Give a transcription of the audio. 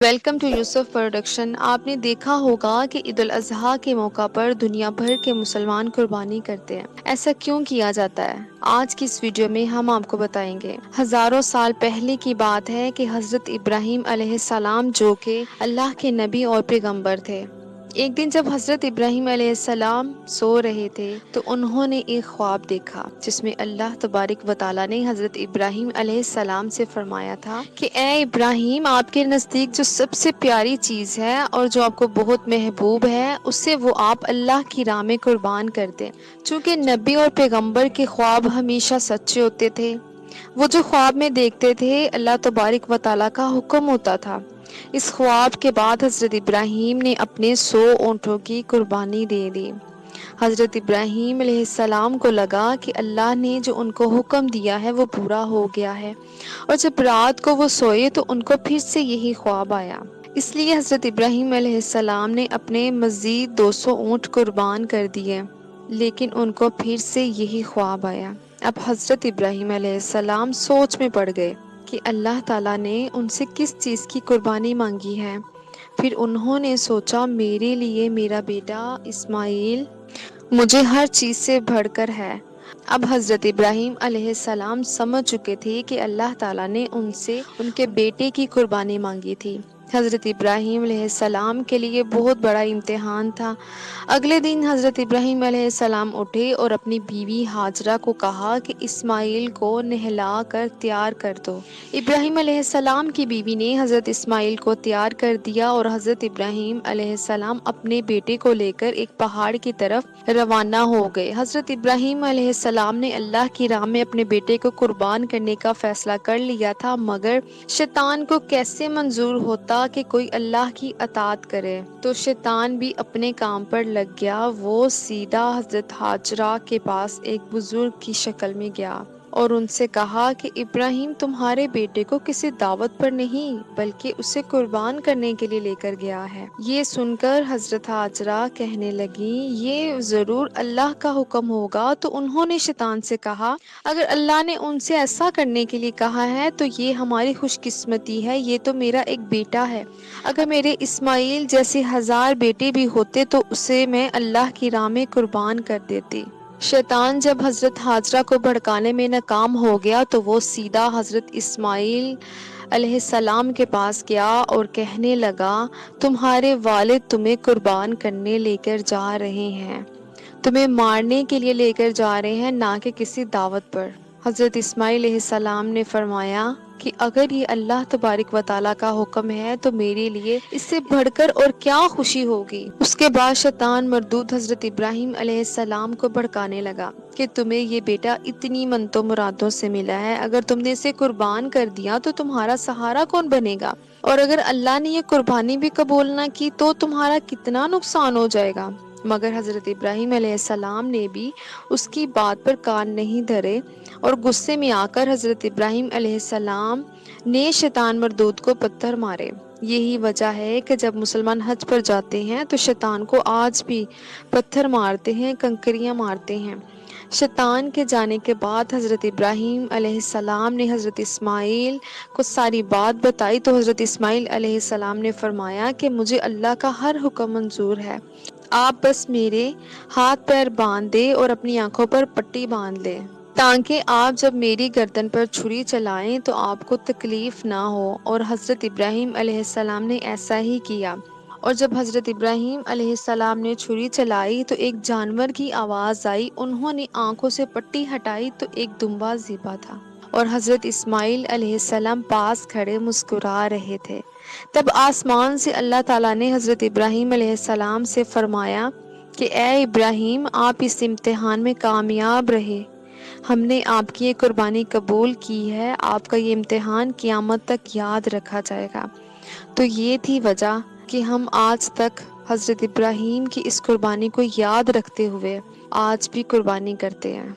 Welcome to Yusuf production. آپ نے دیکھا ہوگا کہ عید الاضحیٰ کے موقع پر دنیا بھر کے مسلمان قربانی کرتے ہیں۔ ایسا کیوں کیا جاتا ہے؟ آج کی اس ویڈیو میں ہم آپ کو بتائیں گے۔ ہزاروں سال پہلے کی بات ہے کہ حضرت ابراہیم علیہ السلام جو کہ اللہ کے نبی اور پیغمبر تھے، ایک دن جب حضرت ابراہیم علیہ السلام سو رہے تھے تو انہوں نے ایک خواب دیکھا جس میں اللہ تبارک و تعالیٰ نے حضرت ابراہیم علیہ السلام سے فرمایا تھا کہ اے ابراہیم، آپ کے نزدیک جو سب سے پیاری چیز ہے اور جو آپ کو بہت محبوب ہے، اسے وہ آپ اللہ کی راہ میں قربان کر دیں۔ چونکہ نبی اور پیغمبر کے خواب ہمیشہ سچے ہوتے تھے، وہ جو خواب میں دیکھتے تھے اللہ تبارک و تعالیٰ کا حکم ہوتا تھا۔ اس خواب کے بعد حضرت ابراہیم نے اپنے 100 اونٹوں کی قربانی دے دی۔ حضرت ابراہیم علیہ السلام کو لگا کہ اللہ نے جو ان کو حکم دیا ہے وہ پورا ہو گیا ہے، اور جب رات کو وہ سوئے تو ان کو پھر سے یہی خواب آیا۔ اس لیے حضرت ابراہیم علیہ السلام نے اپنے مزید 200 اونٹ قربان کر دیے، لیکن ان کو پھر سے یہی خواب آیا۔ اب حضرت ابراہیم علیہ السلام سوچ میں پڑ گئے کہ اللہ تعالیٰ نے ان سے کس چیز کی قربانی مانگی ہے۔ پھر انہوں نے سوچا، میرے لیے میرا بیٹا اسماعیل مجھے ہر چیز سے بڑھ کر ہے۔ اب حضرت ابراہیم علیہ السلام سمجھ چکے تھے کہ اللہ تعالیٰ نے ان سے ان کے بیٹے کی قربانی مانگی تھی۔ حضرت ابراہیم علیہ السلام کے لیے بہت بڑا امتحان تھا۔ اگلے دن حضرت ابراہیم علیہ السلام اٹھے اور اپنی بیوی ہاجرہ کو کہا کہ اسماعیل کو نہلا کر تیار کر دو۔ ابراہیم علیہ السلام کی بیوی نے حضرت اسماعیل کو تیار کر دیا اور حضرت ابراہیم علیہ السلام اپنے بیٹے کو لے کر ایک پہاڑ کی طرف روانہ ہو گئے۔ حضرت ابراہیم علیہ السلام نے اللہ کی راہ میں اپنے بیٹے کو قربان کرنے کا فیصلہ کر لیا تھا، مگر شیطان کو کیسے منظور ہوتا کہ کوئی اللہ کی اطاعت کرے؟ تو شیطان بھی اپنے کام پر لگ گیا۔ وہ سیدھا حضرت ہاجرہ کے پاس ایک بزرگ کی شکل میں گیا اور ان سے کہا کہ ابراہیم تمہارے بیٹے کو کسی دعوت پر نہیں بلکہ اسے قربان کرنے کے لیے لے کر گیا ہے۔ یہ سن کر حضرت ہاجرہ کہنے لگی، یہ ضرور اللہ کا حکم ہوگا۔ تو انہوں نے شیطان سے کہا، اگر اللہ نے ان سے ایسا کرنے کے لیے کہا ہے تو یہ ہماری خوش قسمتی ہے، یہ تو میرا ایک بیٹا ہے۔ اگر میرے اسماعیل جیسے 1000 بیٹے بھی ہوتے تو اسے میں اللہ کی راہ میں قربان کر دیتی۔ شیطان جب حضرت ہاجرہ کو بھڑکانے میں ناکام ہو گیا تو وہ سیدھا حضرت اسماعیل علیہ السلام کے پاس گیا اور کہنے لگا، تمہارے والد تمہیں قربان کرنے لے کر جا رہے ہیں، تمہیں مارنے کے لیے لے کر جا رہے ہیں، نہ کہ کسی دعوت پر۔ حضرت اسماعیل علیہ السلام نے فرمایا کہ اگر یہ اللہ تبارک و تعالیٰ کا حکم ہے تو میرے لیے اس سے بڑھ کر اور کیا خوشی ہوگی۔ اس کے بعد شیطان مردود حضرت ابراہیم علیہ السلام کو بھڑکانے لگا کہ تمہیں یہ بیٹا اتنی منتوں مرادوں سے ملا ہے، اگر تم نے اسے قربان کر دیا تو تمہارا سہارا کون بنے گا؟ اور اگر اللہ نے یہ قربانی بھی قبول نہ کی تو تمہارا کتنا نقصان ہو جائے گا؟ مگر حضرت ابراہیم علیہ السلام نے بھی اس کی بات پر کان نہیں دھرے اور غصے میں آ کر حضرت ابراہیم علیہ السلام نے شیطان مردود کو پتھر مارے۔ یہی وجہ ہے کہ جب مسلمان حج پر جاتے ہیں تو شیطان کو آج بھی پتھر مارتے ہیں، کنکریاں مارتے ہیں۔ شیطان کے جانے کے بعد حضرت ابراہیم علیہ السلام نے حضرت اسماعیل کو ساری بات بتائی تو حضرت اسماعیل علیہ السلام نے فرمایا کہ مجھے اللہ کا ہر حکم منظور ہے، آپ بس میرے ہاتھ پیر باندھ دے اور اپنی آنکھوں پر پٹی باندھ لے تاکہ آپ جب میری گردن پر چھری چلائیں تو آپ کو تکلیف نہ ہو۔ اور حضرت ابراہیم علیہ السلام نے ایسا ہی کیا، اور جب حضرت ابراہیم علیہ السلام نے چھری چلائی تو ایک جانور کی آواز آئی، انہوں نے آنکھوں سے پٹی ہٹائی تو ایک دمبا ذبح تھا، اور حضرت اسماعیل علیہ السلام پاس کھڑے مسکرا رہے تھے۔ تب آسمان سے اللہ تعالیٰ نے حضرت ابراہیم علیہ السلام سے فرمایا کہ اے ابراہیم، آپ اس امتحان میں کامیاب رہے، ہم نے آپ کی یہ قربانی قبول کی ہے، آپ کا یہ امتحان قیامت تک یاد رکھا جائے گا۔ تو یہ تھی وجہ کہ ہم آج تک حضرت ابراہیم کی اس قربانی کو یاد رکھتے ہوئے آج بھی قربانی کرتے ہیں۔